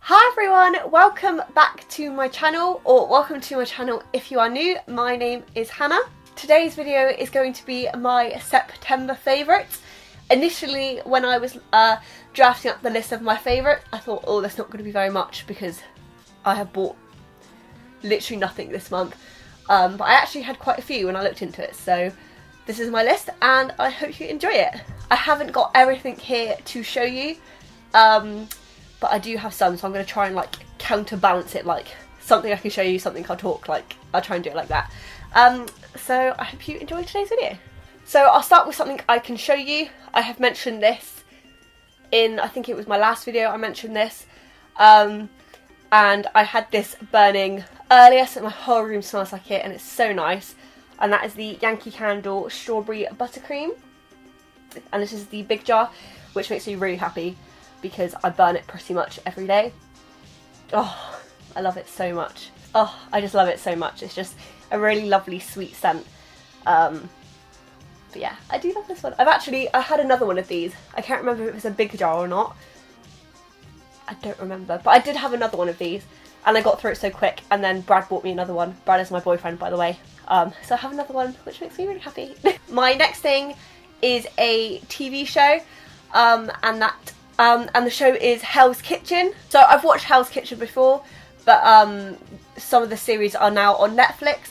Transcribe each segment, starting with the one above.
Hi everyone, welcome back to my channel, or welcome to my channel if you are new. My name is Hannah. Today's video is going to be my September favourites. Initially, when I was drafting up the list of my favourites, I thought, oh, that's not going to be very much because I have bought literally nothing this month. But I actually had quite a few when I looked into it, so this is my list and I hope you enjoy it. I haven't got everything here to show you, but I do have some, so I'm going to try and like counterbalance it, like something I can show you, something I'll talk, like I'll try and do it like that. So I hope you enjoy today's video. So I'll start with something I can show you. I have mentioned this in, I think it was my last video I mentioned this, and I had this burning earlier, so my whole room smells like it and it's so nice. And that is the Yankee Candle Strawberry Buttercream, and this is the big jar, which makes me really happy because I burn it pretty much every day. Oh, I love it so much. Oh, I just love it so much. It's just a really lovely sweet scent. But yeah, I do love this one. I had another one of these. I can't remember if it was a big jar or not. I don't remember, but I did have another one of these and I got through it so quick, and then Brad bought me another one. Brad is my boyfriend, by the way. So I have another one, which makes me really happy. My next thing is a TV show, and the show is Hell's Kitchen. So I've watched Hell's Kitchen before, but some of the series are now on Netflix,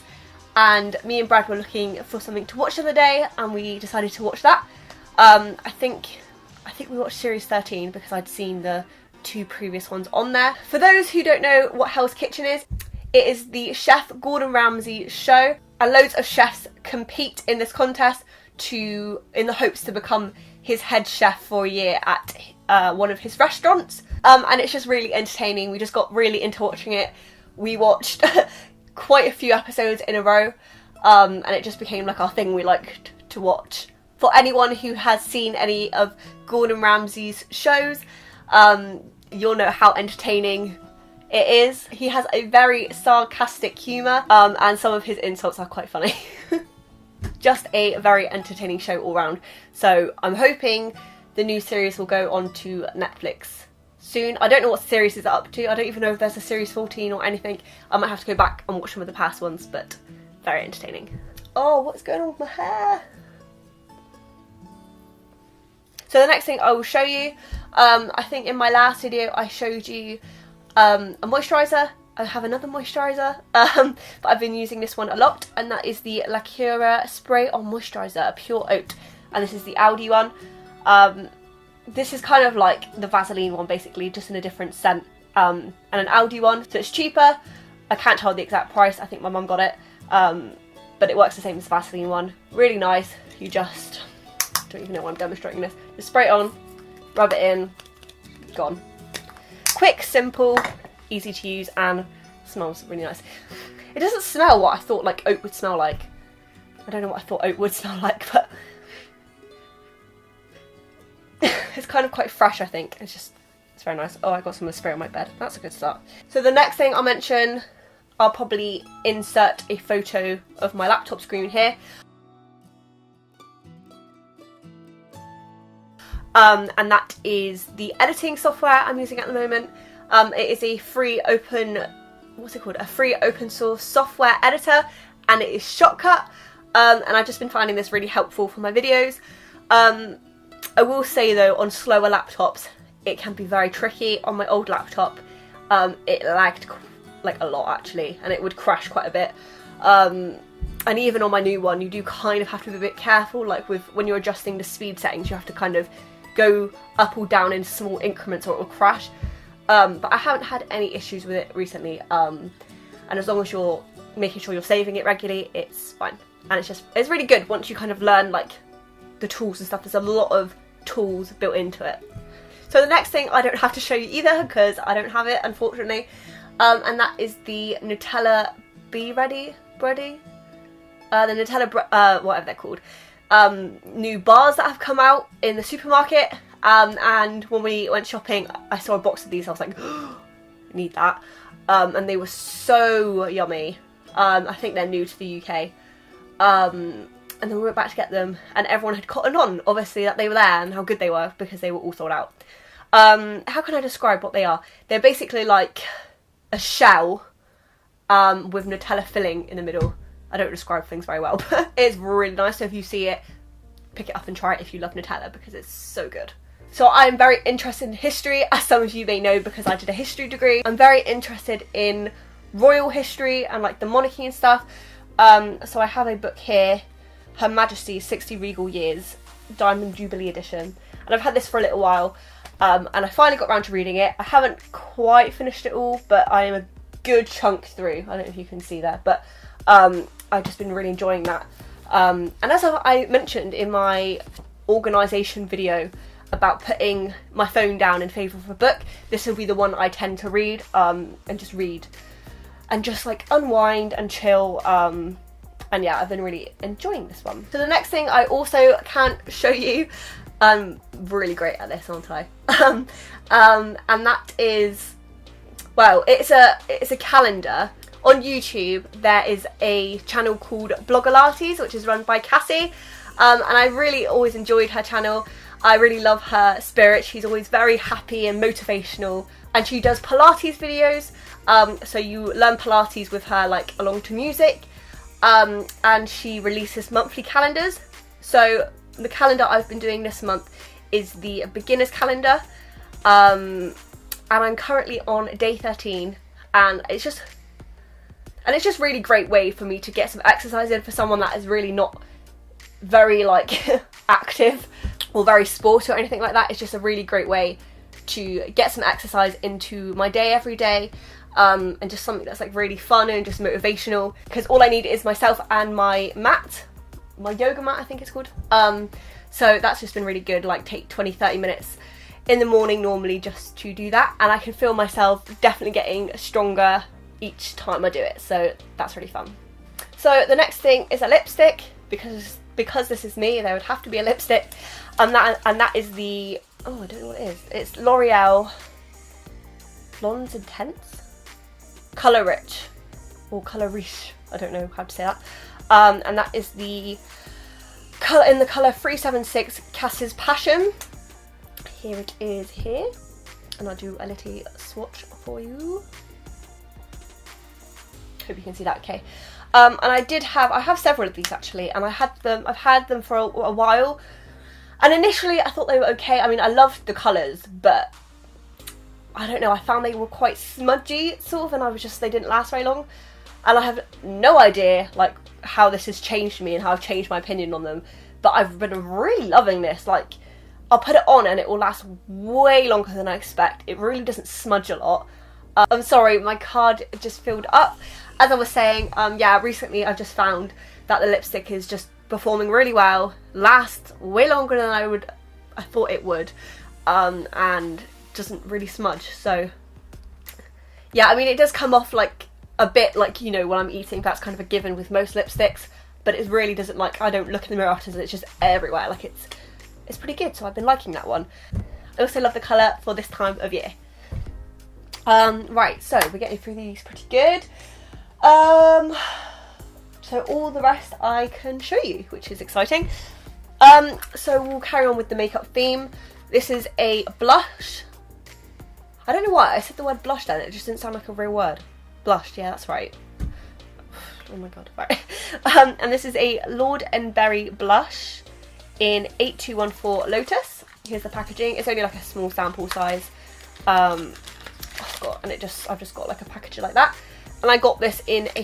and me and Brad were looking for something to watch the other day, and we decided to watch that. I think we watched series 13 because I'd seen the 2 previous ones on there. For those who don't know what Hell's Kitchen is, it is the Chef Gordon Ramsay show, and loads of chefs compete in this contest in the hopes to become his head chef for a year at one of his restaurants. And it's just really entertaining. We just got really into watching it. We watched quite a few episodes in a row, and it just became like our thing we liked to watch. For anyone who has seen any of Gordon Ramsay's shows, you'll know how entertaining it is. He has a very sarcastic humour, and some of his insults are quite funny. Just a very entertaining show all round. So I'm hoping the new series will go on to Netflix soon. I don't know what series is up to. I don't even know if there's a series 14 or anything. I might have to go back and watch some of the past ones, but very entertaining. Oh, what's going on with my hair? So the next thing I will show you, I think in my last video I showed you a moisturiser. I have another moisturiser, but I've been using this one a lot, and that is the La Cura Spray On Moisturiser Pure Oat, and this is the Aldi one. This is kind of like the Vaseline one, basically, just in a different scent, and an Aldi one, so it's cheaper. I can't tell the exact price, I think my mum got it, but it works the same as the Vaseline one. Really nice. You just, don't even know why I'm demonstrating this, just spray it on, rub it in, gone. Quick, simple, easy to use, and smells really nice. It doesn't smell what I thought like oat would smell like. I don't know what I thought oat would smell like, but it's kind of quite fresh, I think. It's very nice. Oh, I got some of the spray on my bed. That's a good start. So the next thing I'll mention, I'll probably insert a photo of my laptop screen here. And that is the editing software I'm using at the moment. It is a free open source software editor, and it is Shortcut. And I've just been finding this really helpful for my videos. I will say though, on slower laptops, it can be very tricky. On my old laptop, it lagged like a lot actually, and it would crash quite a bit. And even on my new one, you do kind of have to be a bit careful, like when you're adjusting the speed settings, you have to kind of go up or down in small increments or it will crash. But I haven't had any issues with it recently, and as long as you're making sure you're saving it regularly, it's fine. And it's really good once you kind of learn like the tools and stuff. There's a lot of tools built into it. So the next thing I don't have to show you either because I don't have it, unfortunately, and that is the Nutella Be Ready, the Nutella, whatever they're called, new bars that have come out in the supermarket. And when we went shopping, I saw a box of these. I was like, oh, I need that. And they were so yummy. I think they're new to the UK. And then we went back to get them, and everyone had cottoned on, obviously, that they were there and how good they were because they were all sold out. How can I describe what they are? They're basically like a shell with Nutella filling in the middle. I don't describe things very well, but it's really nice. So if you see it, pick it up and try it if you love Nutella, because it's so good. So I'm very interested in history, as some of you may know, because I did a history degree. I'm very interested in royal history and like the monarchy and stuff. So I have a book here, Her Majesty's 60 Regal Years, Diamond Jubilee Edition. And I've had this for a little while, and I finally got around to reading it. I haven't quite finished it all, but I am a good chunk through. I don't know if you can see there, but I've just been really enjoying that. And as I mentioned in my organisation video about putting my phone down in favour of a book, this will be the one I tend to read, and just read and just like unwind and chill. And yeah, I've been really enjoying this one. So the next thing I also can't show you, I'm really great at this, aren't I? And that is, well, it's a calendar. On YouTube, there is a channel called Bloggalates, which is run by Cassie, and I really always enjoyed her channel. I really love her spirit. She's always very happy and motivational, and she does Pilates videos, so you learn Pilates with her like along to music, and she releases monthly calendars. So the calendar I've been doing this month is the beginner's calendar, and I'm currently on day 13, and it's just really great way for me to get some exercise in for someone that is really not very like active or very sporty or anything like that. It's just a really great way to get some exercise into my day every day, and just something that's like really fun and just motivational, because all I need is myself and my mat, my yoga mat I think it's called. So that's just been really good, like take 20-30 minutes in the morning normally just to do that, and I can feel myself definitely getting stronger each time I do it, so that's really fun. So the next thing is a lipstick, because this is me, there would have to be a lipstick, and that is the, oh I don't know what it is, it's L'Oreal Blondes Intense? Colour Rich, or Colour Riche, I don't know how to say that, and that is the colour in the colour 376 Cass's Passion. Here it is here, and I'll do a little swatch for you. Hope you can see that okay. And I have several of these actually, and I've had them for a while, and initially I thought they were okay. I mean, I loved the colours, but I don't know, I found they were quite smudgy sort of, and they didn't last very long, and I have no idea like how this has changed me and how I've changed my opinion on them, but I've been really loving this. Like, I'll put it on and it will last way longer than I expect. It really doesn't smudge a lot. I'm sorry, my card just filled up. As I was saying, yeah, recently I just found that the lipstick is just performing really well, lasts way longer than I thought it would, and doesn't really smudge. So yeah, I mean, it does come off like a bit like, you know, when I'm eating, that's kind of a given with most lipsticks, but it really doesn't, like, I don't look in the mirror after, it's just everywhere. Like, it's pretty good, so I've been liking that one. I also love the colour for this time of year. Right, so we're getting through these pretty good. So all the rest I can show you, which is exciting. So we'll carry on with the makeup theme. This is a blush. I don't know why I said the word blush then, it just didn't sound like a real word. Blush, yeah, that's right. Oh my god, right. And this is a Lord and Berry blush in 8214 Lotus. Here's the packaging. It's only like a small sample size. And I've just got like a package like that. And I got this in a,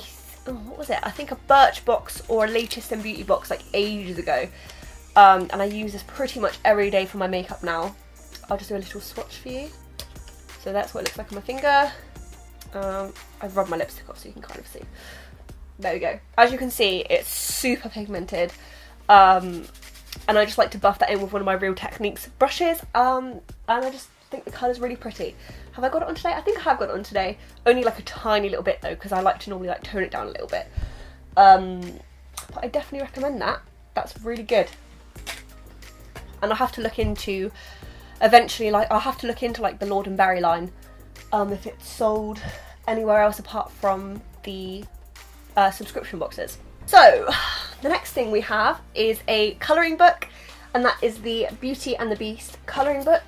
what was it? I think a Birch box or a Latest and Beauty box like ages ago. And I use this pretty much every day for my makeup now. I'll just do a little swatch for you. So that's what it looks like on my finger. I've rubbed my lipstick off so you can kind of see. There we go. As you can see, it's super pigmented. And I just like to buff that in with one of my Real Techniques brushes. And I just think the colour's really pretty. Have I got it on today? I think I have got it on today. Only like a tiny little bit though, because I like to normally like tone it down a little bit. But I definitely recommend that. That's really good. And I'll have to look into, eventually, like, I'll have to look into like the Lord and Berry line, if it's sold anywhere else apart from the subscription boxes. So the next thing we have is a colouring book, and that is the Beauty and the Beast colouring book.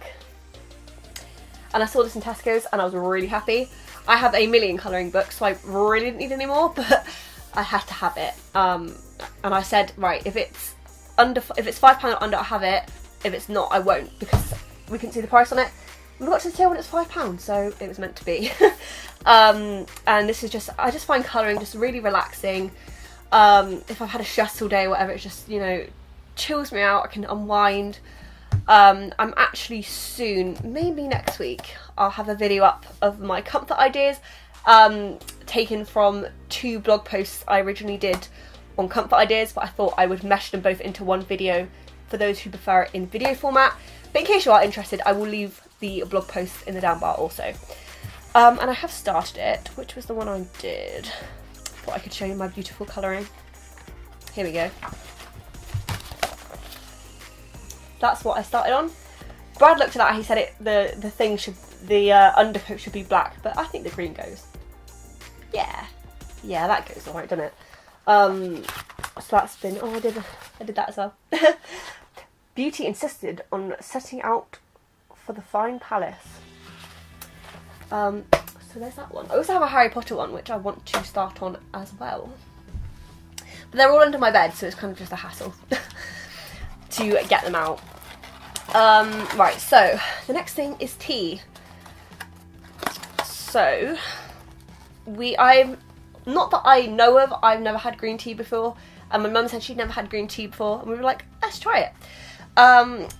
and I saw this in Tesco's and I was really happy. I have a million colouring books, so I really didn't need any more, but I had to have it. And I said, right, if it's £5 or under, I'll have it. If it's not, I won't, because we couldn't see the price on it. We got to the till when it's £5, so it was meant to be. And this is just, I just find colouring just really relaxing. If I've had a stressful day or whatever, it just, you know, chills me out. I can unwind. I'm actually soon, maybe next week, I'll have a video up of my comfort ideas, taken from 2 blog posts I originally did on comfort ideas, but I thought I would mesh them both into one video for those who prefer it in video format. But in case you are interested, I will leave the blog post in the down bar also. And I have started it, which was the one I did. Thought I could show you my beautiful colouring. Here we go. That's what I started on. Brad looked at that, he said the undercoat should be black, but I think the green goes. Yeah, that goes alright, doesn't it? So that's been, oh, I did that as well. Beauty insisted on setting out for the fine palace. So there's that one. I also have a Harry Potter one, which I want to start on as well. But they're all under my bed, so it's kind of just a hassle to get them out. Right, so the next thing is tea. So not that I know of, I've never had green tea before, and my mum said she'd never had green tea before, and we were like, let's try it.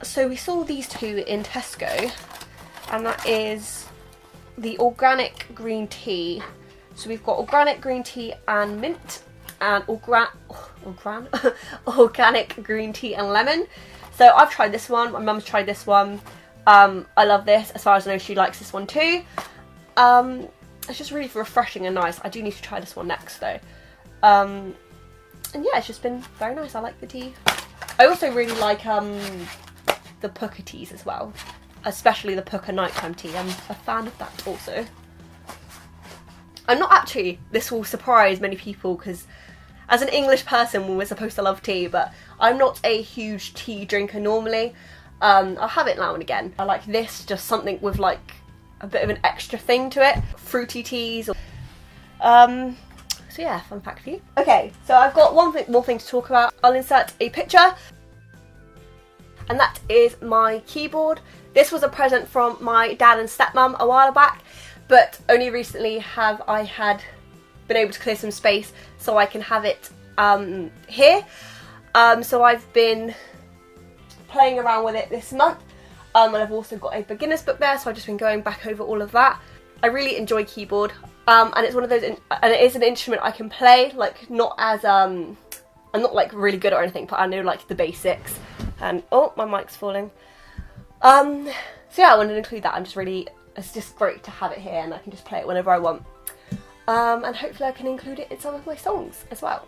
So we saw these 2 in Tesco, and that is the organic green tea. So we've got organic green tea and mint, and organic green tea and lemon. So I've tried this one, my mum's tried this one. I love this. As far as I know, she likes this one too. It's just really refreshing and nice. I do need to try this one next though. And yeah, it's just been very nice. I like the tea. I also really like the Pukka teas as well, especially the Pukka nighttime tea. I'm a fan of that also. I'm not actually, this will surprise many people because as an English person, we're supposed to love tea, but I'm not a huge tea drinker normally. I'll have it now and again. I like this, just something with like a bit of an extra thing to it. Fruity teas. So yeah, fun fact for you. Okay, so I've got one more thing to talk about. I'll insert a picture. And that is my keyboard. This was a present from my dad and stepmom a while back, but only recently have I been able to clear some space so I can have it here. So I've been playing around with it this month, and I've also got a beginner's book there, so I've just been going back over all of that. I really enjoy keyboard, and it's one of those, and it is an instrument I can play, like not as I'm not like really good or anything, but I know like the basics. And oh, my mic's falling. So yeah, I wanted to include that. It's just great to have it here, and I can just play it whenever I want. And hopefully I can include it in some of my songs as well.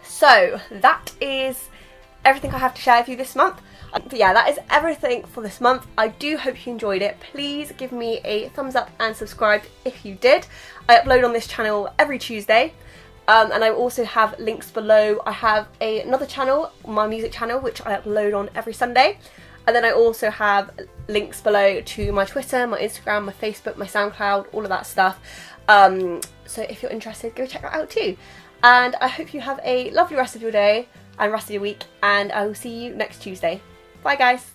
So that is everything I have to share with you this month. But yeah, that is everything for this month. I do hope you enjoyed it. Please give me a thumbs up and subscribe if you did. I upload on this channel every Tuesday. And I also have links below. I have another channel, my music channel, which I upload on every Sunday. And then I also have links below to my Twitter, my Instagram, my Facebook, my SoundCloud, all of that stuff. So if you're interested, go check that out too. And I hope you have a lovely rest of your day and rest of your week, and I will see you next Tuesday. Bye guys!